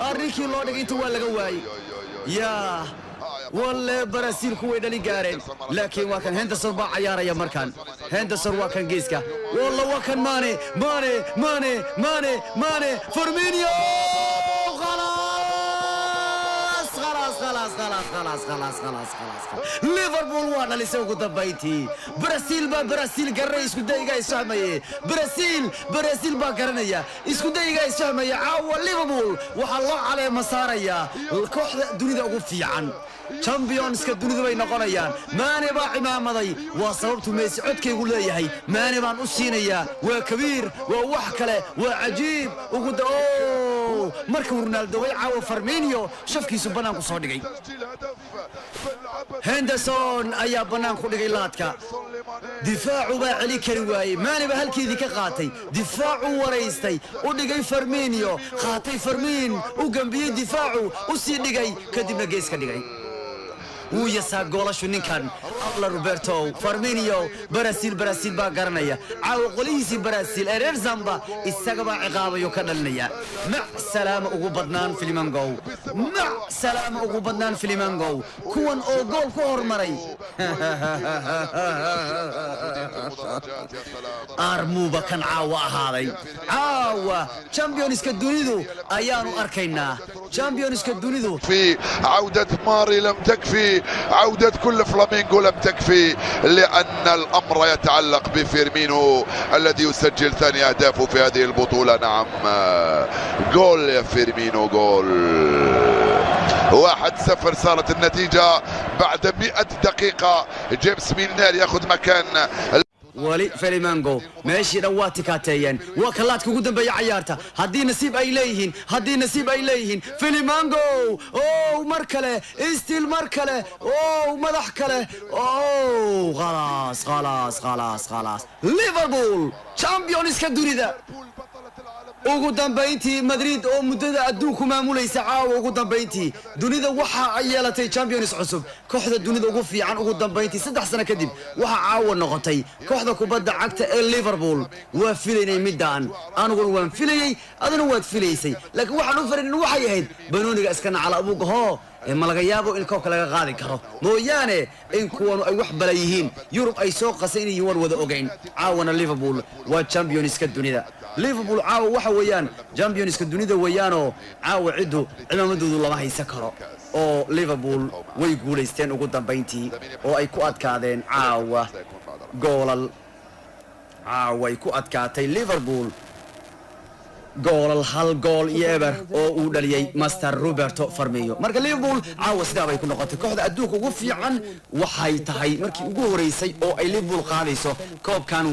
arrinkii loo dhigay inta waa laga waayey yaa والله برازيل كوي دلي قارن لكن وكان هندسون با عياريا مركان هندسون وكان جيسكا والله وكان ماني ماني ماني ماني ماني فورمينيو خلاص ليفربول وانا اللي سووا دبيتي برازيل قرر اسكو دايغا يسحميه برازيل با قرنيا اسكو دايغا يسحميه عاو ليفربول وحا الله عليه مساريا الكوخ دنيا ugu fiican champions ka dunida way noqonayaan maane ba cimaamaday waa sababtu Messi codkaygu leeyahay maane baan u siinayaa waa kabiir waa wax kale waa ajiib ugu dao marka Ronaldo way caawo Firmino shafkiisu banaan ku soo dhigay Henderson ayaa banaan ku dhigay laadka difaacu baa celi kari waayay maane ba halkeedii ka qaatay difaacu wareystay u dhigay Firmino qaatay Firmino u gambiyay difaacu u sii dhigay kadibna gees ka dhigay ويسا جولاشو نيكان الله روبرتو فارمينيو برازيل با قرنيا عاو قليسي برازيل ارير زامبا الساقبا عقابا يوكادلنيا مع سلامة اغو بدنان في المانغو مع سلامة اغو بدنان في المانغو كوان او جول كور مري ارموبا كان عاوا هذي عاوا تشامبيونز كدونيدو ايانو اركينا تشامبيونز كدونيدو في عودة ماري لم تكفي عودة كل فلامينغو لم تكفي لأن الأمر يتعلق بفيرمينو الذي يسجل ثاني أهدافه في هذه البطولة. نعم جول يا فيرمينو جول 1-0 صارت النتيجة بعد 100 دقيقة. جيمس ميلنر يأخذ مكان ولي فيرمينغو ماشي رواتي كاتيين وكلاتك قدام بيع عيارته هدي نسيب أيليهن فيرمينغو أوه مركلة استيل مركلة أوه مدحكلة أوه خلاص ليفربول تشامبيونز كدوريدا ugu dambeyntii Madrid oo muddada adduunku maamulaysa caawa ugu dambeyntii dunida waxa ay yeelatay champions cusub kooxda dunida ugu fiican ugu dambeyntii 3 sano kadib waxa caawa noqotay kooxda kubadda cagta ee Liverpool waa filaynay midaan anigu waan filayay adana waad filaysay laakiin waxaan u farin waxay ahayd banooniga iska nacala abuuga hoo ma laga yaabo in koobka laga qaadi karo mooyaane in kuwanu ay wax balayihiin Yurub ay soo qasaynayeen war wada ogeyn caawana Liverpool waa champions ka dunida ليفربول عاو waxa weeyaan champions ka dunida weeyaano caawa cidu ciidamadoodu lama haysan karo oo Liverpool way guuleysteen ugu dambeyntii oo ay ku adkaadeen caawa goolal caawa ay ku adkaatay Liverpool goolal hal gool iyo eber oo uu dhaliyay Master Roberto Firmino marka Liverpool caawa sidaa bay ku noqotay kooxda adduunka ugu fiican waxay tahay markii ugu horeysay oo ay Liverpool qaadayso koobkan